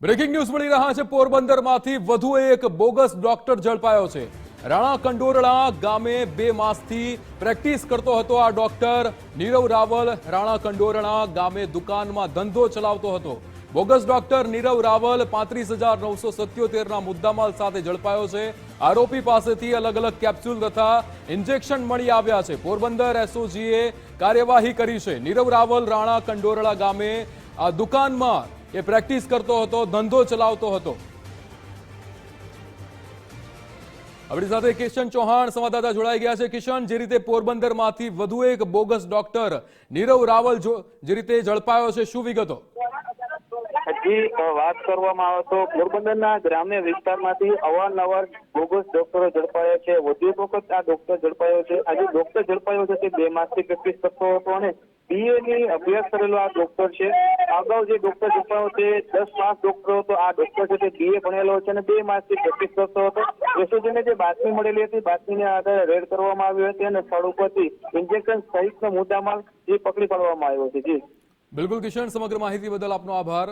Breaking news મળી રહ્યા છે। પોરબંદરમાંથી વધુ એક બોગસ ડોક્ટર ઝડપાયો છે। રાણા કંડોરણા ગામે 2 માસથી પ્રેક્ટિસ કરતો હતો આ ડોક્ટર નીરવ રાવલ રાણા કંડોરણા ગામે દુકાનમાં ધંધો ચલાવતો હતો। બોગસ ડોક્ટર નીરવ રાવલ 35,977ના મુદ્દામાલ સાથે ઝડપાયો છે। આરોપી પાસેથી અલગ અલગ કેપ્સ્યુલ તથા ઇન્જેક્શન મળી આવ્યા છે। પોરબંદર એસઓજીએ કાર્યવાહી કરી છે। નીરવ રાવલ રાણા કંડોરણા ગામે આ દુકાનમાં એ પ્રેક્ટિસ કરતો હતો, ધંધો ચલાવતો હતો। આપણી સાથે કિશન ચૌહાણ સંવાદદાતા જોડાઈ ગયા છે। કિશન, જે રીતે પોરબંદરમાંથી વધુ એક બોગસ ડોક્ટર નીરવ રાવલ જે રીતે ઝડપાયો છે, શું વિગતો? હજી વાત કરવામાં આવે તો પોરબંદરના ગ્રામ્ય વિસ્તારમાંથી અવારનવાર બોગસ ડોક્ટરો ઝડપાયા છે। વધુ એક વખત આ ડોક્ટર ઝડપાયો છે। આજે ડોક્ટર ઝડપાયો છે તે 2 માસથી પ્રેક્ટિસ કરતો હતો અને BA ની અભ્યાસ કરેલો આ ડોક્ટર છે। અગાઉ જે ડોક્ટર ઝડપાયો તે 10 માસ ડોક્ટર હતો। આ ડોક્ટર છે તે BA ભણેલો છે અને 2 માસથી પ્રેક્ટિસ કરતો હતો। એસઓજીને જે બાતમી મળેલી હતી, બાતમીને આધારે રેડ કરવામાં આવી હતી અને સ્થળ ઉપરથી ઇન્જેક્શન સહિતનો મુદ્દામાલ જે પકડી પાડવામાં આવ્યો છે। જી બિલકુલ કિશન, સમગ્ર માહિતી બદલ આપનો આભાર।